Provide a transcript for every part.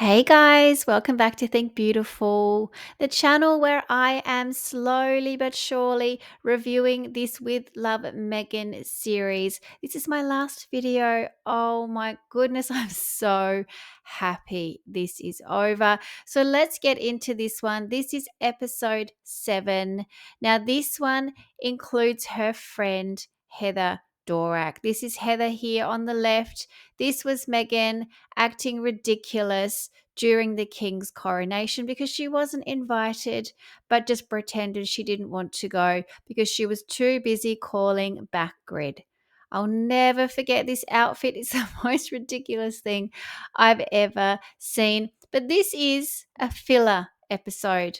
Hey guys, welcome back to Think Beautiful, the channel where I am slowly but surely reviewing this With Love Meghan series. This is my last video. Oh my goodness, I'm so happy this is over. So let's get into this one. This is episode 7. Now, this one includes her friend Heather Dorak. This is Heather here on the left. This was Meghan acting ridiculous during the king's coronation because she wasn't invited, but just pretended she didn't want to go because she was too busy calling back grid. I'll never forget this outfit. It's the most ridiculous thing I've ever seen. But this is a filler episode.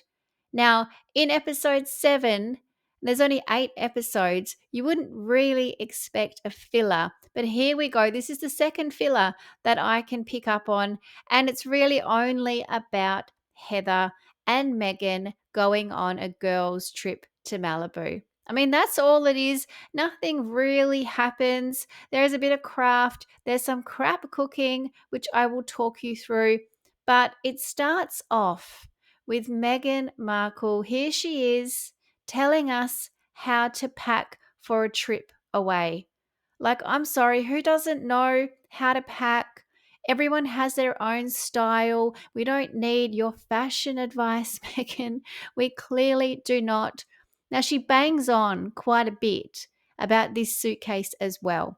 Now, in episode 7, there's only 8 episodes. You wouldn't really expect a filler. But here we go. This is the second filler that I can pick up on. And it's really only about Heather and Meghan going on a girls' trip to Malibu. I mean, that's all it is. Nothing really happens. There is a bit of craft. There's some crap cooking, which I will talk you through. But it starts off with Meghan Markle. Here she is telling us how to pack for a trip away. Like, I'm sorry, who doesn't know how to pack? Everyone has their own style. We don't need your fashion advice, Megan. We clearly do not. Now, she bangs on quite a bit about this suitcase as well.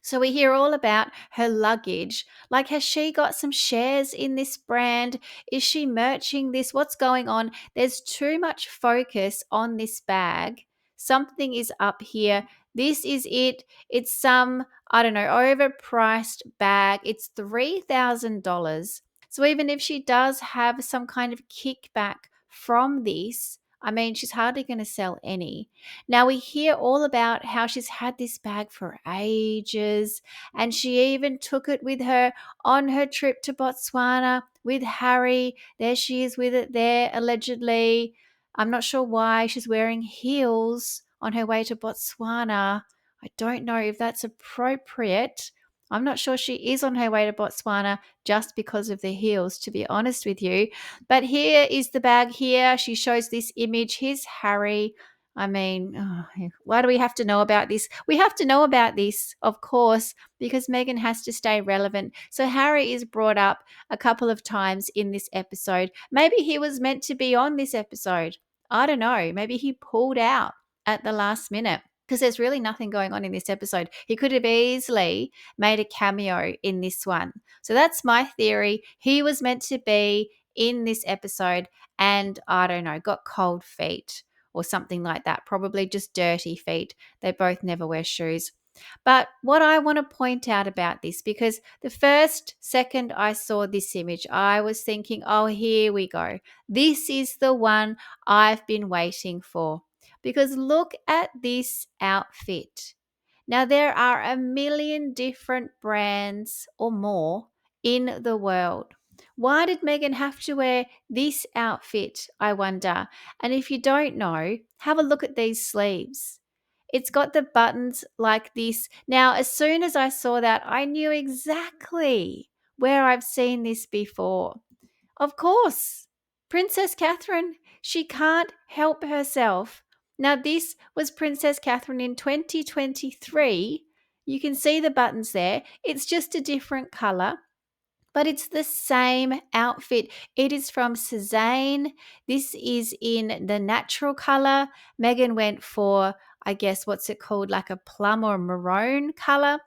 So we hear all about her luggage. Like, has she got some shares in this brand? Is she merching this? What's going on? There's too much focus on this bag. Something is up here. This is it. It's some, I don't know, overpriced bag. It's $3,000. So even if she does have some kind of kickback from this, I mean, she's hardly going to sell any. Now, we hear all about how she's had this bag for ages, and she even took it with her on her trip to Botswana with Harry. There she is with it there, allegedly. I'm not sure why she's wearing heels on her way to Botswana. I don't know if that's appropriate. I'm not sure she is on her way to Botswana just because of the heels, to be honest with you. But here is the bag here. She shows this image. Here's Harry. I mean, why do we have to know about this? We have to know about this, of course, because Meghan has to stay relevant. So Harry is brought up a couple of times in this episode. Maybe he was meant to be on this episode. I don't know. Maybe he pulled out at the last minute because there's really nothing going on in this episode. He could have easily made a cameo in this one. So that's my theory. He was meant to be in this episode and, I don't know, got cold feet or something like that. Probably just dirty feet. They both never wear shoes. But what I want to point out about this, because the first second I saw this image, I was thinking, oh, here we go. This is the one I've been waiting for. Because look at this outfit. Now, there are a million different brands or more in the world. Why did Meghan have to wear this outfit, I wonder? And if you don't know, have a look at these sleeves. It's got the buttons like this. Now, as soon as I saw that, I knew exactly where I've seen this before. Of course, Princess Catherine, she can't help herself. Now, this was Princess Catherine in 2023. You can see the buttons there. It's just a different color, but it's the same outfit. It is from Suzanne. This is in the natural color. Meghan went for, I guess, what's it called, like a plum or maroon color.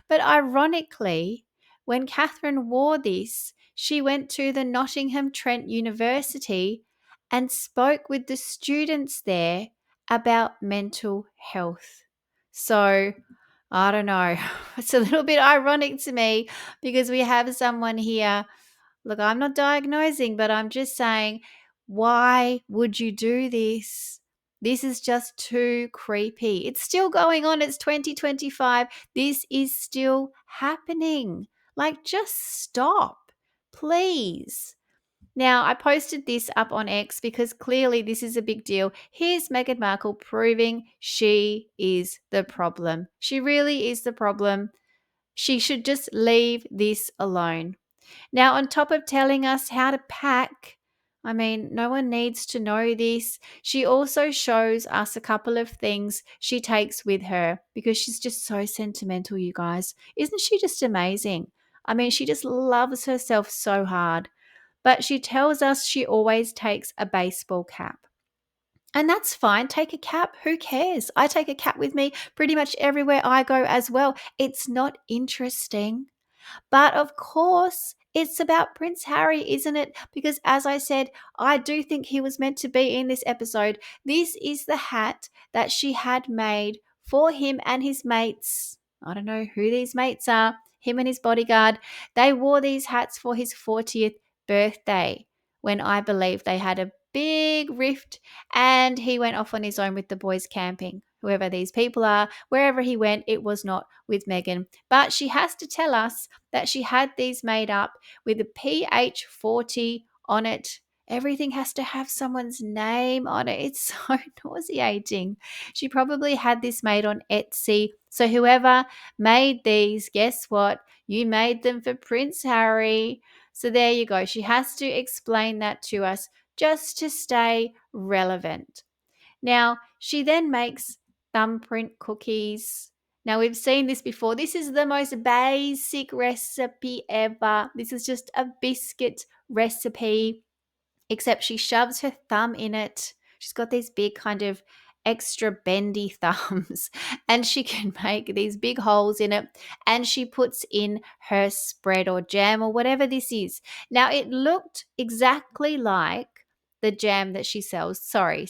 But ironically, when Catherine wore this, she went to the Nottingham Trent University and spoke with the students there about mental health. So, I don't know. It's a little bit ironic to me because we have someone here. Look, I'm not diagnosing, but I'm just saying, why would you do this? This is just too creepy. It's still going on. It's 2025. This is still happening. Like, just stop, please. Now, I posted this up on X because clearly this is a big deal. Here's Meghan Markle proving she is the problem. She really is the problem. She should just leave this alone. Now, on top of telling us how to pack, I mean, no one needs to know this. She also shows us a couple of things she takes with her because she's just so sentimental, you guys. Isn't she just amazing? I mean, she just loves herself so hard. But she tells us she always takes a baseball cap. And that's fine. Take a cap. Who cares? I take a cap with me pretty much everywhere I go as well. It's not interesting. But of course, it's about Prince Harry, isn't it? Because as I said, I do think he was meant to be in this episode. This is the hat that she had made for him and his mates. I don't know who these mates are, him and his bodyguard. They wore these hats for his 40th birthday when I believe they had a big rift and he went off on his own with the boys camping. Whoever these people are, wherever he went, it was not with Meghan. But she has to tell us that she had these made up with a PH40 on it. Everything has to have someone's name on it. It's so nauseating. She probably had this made on Etsy. So whoever made these, guess what? You made them for Prince Harry. So there you go. She has to explain that to us just to stay relevant. Now, she then makes thumbprint cookies. Now, we've seen this before. This is the most basic recipe ever. This is just a biscuit recipe, except she shoves her thumb in it. She's got these big kind of extra bendy thumbs and she can make these big holes in it and she puts in her spread or jam or whatever this is. Now it looked exactly like the jam that she sells. Sorry.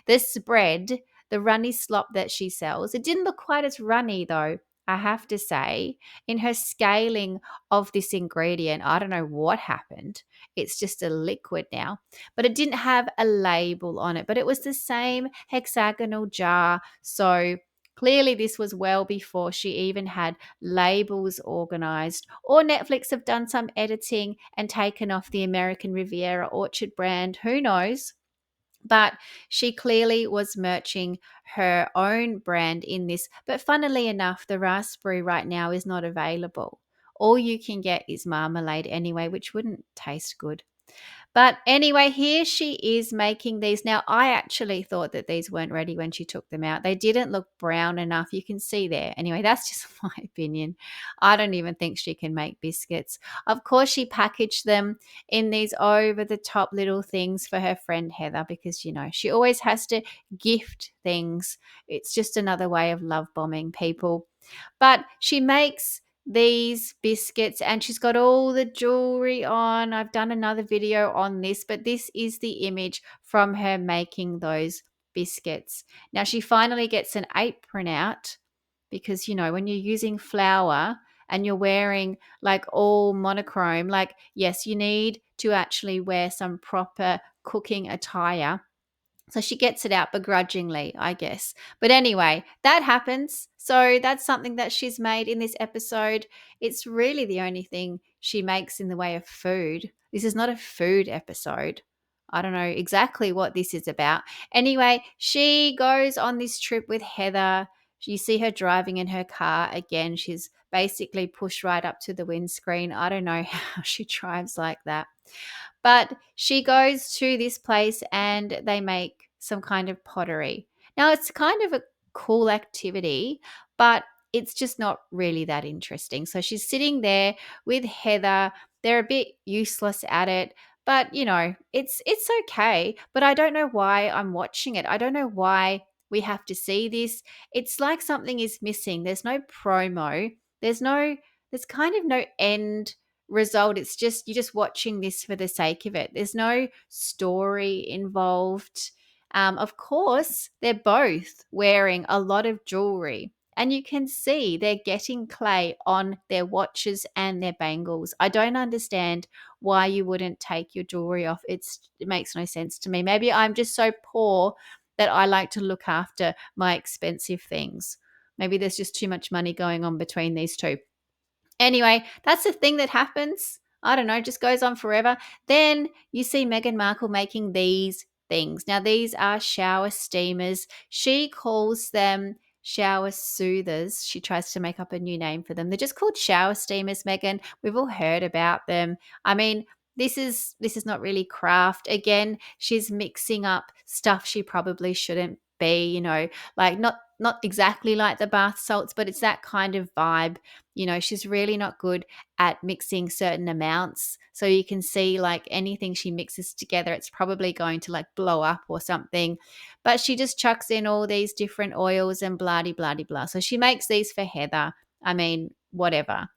The spread, the runny slop that she sells. It didn't look quite as runny though, I have to say, in her scaling of this ingredient. I don't know what happened. It's just a liquid now. But it didn't have a label on it, but it was the same hexagonal jar. So clearly this was well before she even had labels organized. Or Netflix have done some editing and taken off the American Riviera Orchard brand. Who knows? But she clearly was merching her own brand in this. But funnily enough, the raspberry right now is not available. All you can get is marmalade anyway, which wouldn't taste good. But anyway, here she is making these. Now, I actually thought that these weren't ready when she took them out. They didn't look brown enough. You can see there. Anyway, that's just my opinion. I don't even think she can make biscuits. Of course, she packaged them in these over the top little things for her friend Heather because, you know, she always has to gift things. It's just another way of love bombing people. But she makes these biscuits and she's got all the jewelry on. I've done another video on this, but this is the image from her making those biscuits. Now she finally gets an apron out because, you know, when you're using flour and you're wearing like all monochrome, like, yes, you need to actually wear some proper cooking attire. So she gets it out begrudgingly, I guess. But anyway, that happens. So that's something that she's made in this episode. It's really the only thing she makes in the way of food. This is not a food episode. I don't know exactly what this is about. Anyway, she goes on this trip with Heather. You see her driving in her car again. She's basically pushed right up to the windscreen. I don't know how she drives like that. But she goes to this place and they make some kind of pottery. Now, it's kind of a cool activity, but it's just not really that interesting. So she's sitting there with Heather. They're a bit useless at it, but you know, it's okay. But I don't know why I'm watching it. I don't know why we have to see this. It's like something is missing. There's no promo. There's kind of no end result. It's just you're just watching this for the sake of it. There's no story involved. Of course, they're both wearing a lot of jewelry, and you can see they're getting clay on their watches and their bangles. I don't understand why you wouldn't take your jewelry off. It makes no sense to me. Maybe I'm just so poor that I like to look after my expensive things. Maybe there's just too much money going on between these two. Anyway, that's the thing that happens. I don't know, just goes on forever. Then you see Meghan Markle making these things. Now, these are shower steamers. She calls them shower soothers. She tries to make up a new name for them. They're just called shower steamers, Megan. We've all heard about them. I mean, this is not really craft. Again, she's mixing up stuff she probably shouldn't be, like not exactly like the bath salts, but it's that kind of vibe. She's really not good at mixing certain amounts. So you can see like anything she mixes together, it's probably going to like blow up or something. But she just chucks in all these different oils and blah de blah de blah. So she makes these for Heather. I mean, whatever.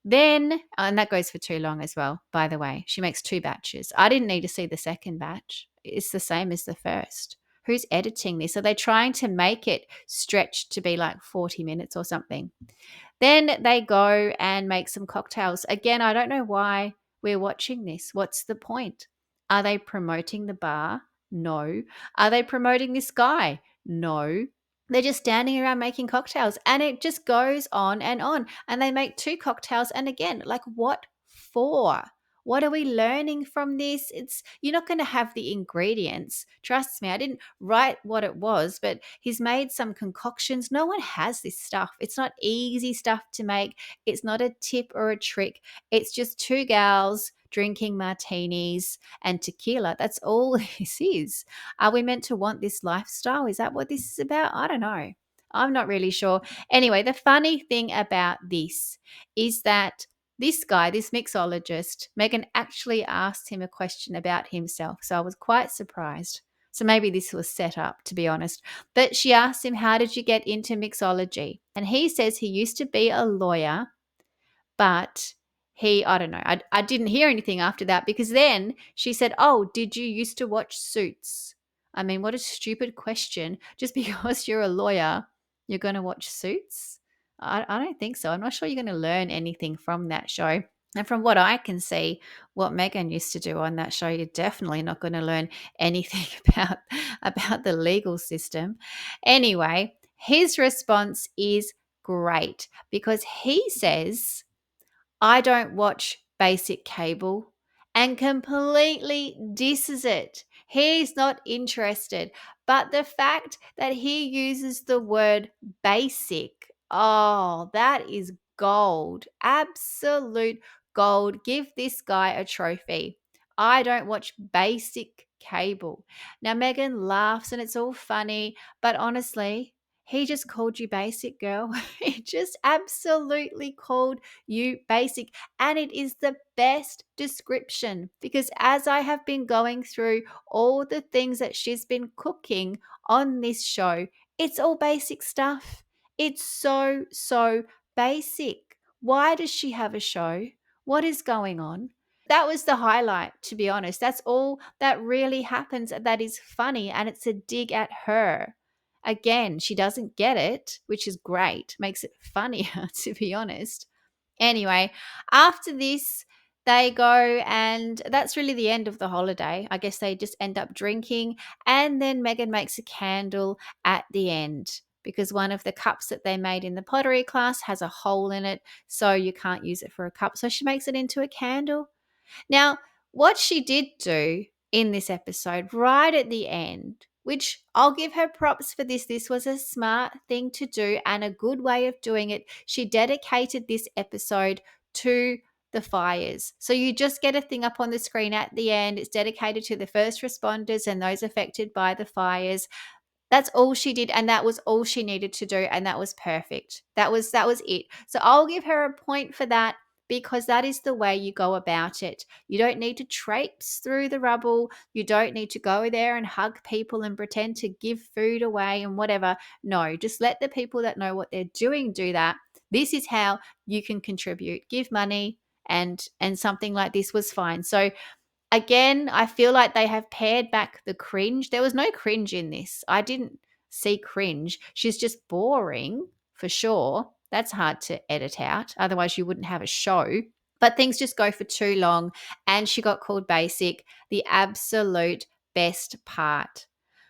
Then, and that goes for too long as well, by the way. She makes 2 batches. I didn't need to see the second batch. It's the same as the first. Who's editing this? Are they trying to make it stretch to be like 40 minutes or something? Then they go and make some cocktails. Again, I don't know why we're watching this. What's the point? Are they promoting the bar? No. Are they promoting this guy? No. They're just standing around making cocktails and it just goes on and on. And they make 2 cocktails. And again, like what for? What are we learning from this? You're not going to have the ingredients. Trust me, I didn't write what it was, but he's made some concoctions. No one has this stuff. It's not easy stuff to make. It's not a tip or a trick. It's just 2 gals drinking martinis and tequila. That's all this is. Are we meant to want this lifestyle? Is that what this is about? I don't know. I'm not really sure. Anyway, the funny thing about this is that this guy, this mixologist, Megan actually asked him a question about himself. So I was quite surprised. So maybe this was set up, to be honest. But she asked him, how did you get into mixology? And he says he used to be a lawyer, but I don't know. I didn't hear anything after that because then she said, oh, did you used to watch Suits? I mean, what a stupid question. Just because you're a lawyer, you're going to watch Suits? I don't think so. I'm not sure you're going to learn anything from that show. And from what I can see, what Megan used to do on that show, you're definitely not going to learn anything about the legal system. Anyway, his response is great because he says, I don't watch basic cable and completely disses it. He's not interested. But the fact that he uses the word basic, oh, that is gold. Absolute gold. Give this guy a trophy. I don't watch basic cable. Now, Megan laughs and it's all funny, but honestly, he just called you basic, girl. He just absolutely called you basic. And it is the best description because as I have been going through all the things that she's been cooking on this show, it's all basic stuff. It's so, so basic. Why does she have a show? What is going on? That was the highlight, to be honest. That's all that really happens that is funny, and it's a dig at her. Again, she doesn't get it, which is great, makes it funnier, to be honest. Anyway, after this, they go, and that's really the end of the holiday. I guess they just end up drinking, and then Megan makes a candle at the end because one of the cups that they made in the pottery class has a hole in it, so you can't use it for a cup. So she makes it into a candle. Now, what she did do in this episode, right at the end, which I'll give her props for this was a smart thing to do and a good way of doing it. She dedicated this episode to the fires. So you just get a thing up on the screen at the end. It's dedicated to the first responders and those affected by the fires. That's all she did, and that was all she needed to do, and that was perfect. That was it. So I'll give her a point for that because that is the way you go about it. You don't need to traipse through the rubble. You don't need to go there and hug people and pretend to give food away and whatever. No, just let the people that know what they're doing do that. This is how you can contribute. Give money, and something like this was fine. So again, I feel like they have pared back the cringe. There was no cringe in this. I didn't see cringe. She's just boring for sure. That's hard to edit out. Otherwise, you wouldn't have a show. But things just go for too long. And she got called basic, the absolute best part.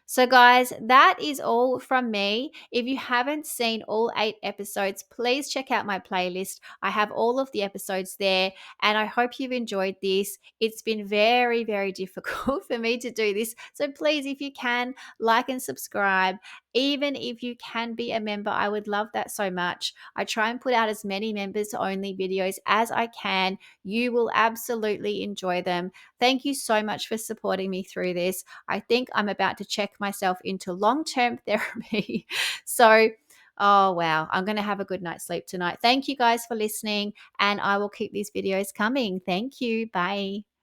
So, guys, that is all from me. If you haven't seen all 8 episodes, please check out my playlist. I have all of the episodes there, and I hope you've enjoyed this. It's been very, very difficult for me to do this. So, please, if you can, like and subscribe. Even if you can be a member, I would love that so much. I try and put out as many members only videos as I can. You will absolutely enjoy them. Thank you so much for supporting me through this. I think I'm about to check myself into long term therapy. So, oh, wow, I'm going to have a good night's sleep tonight. Thank you guys for listening, and I will keep these videos coming. Thank you. Bye.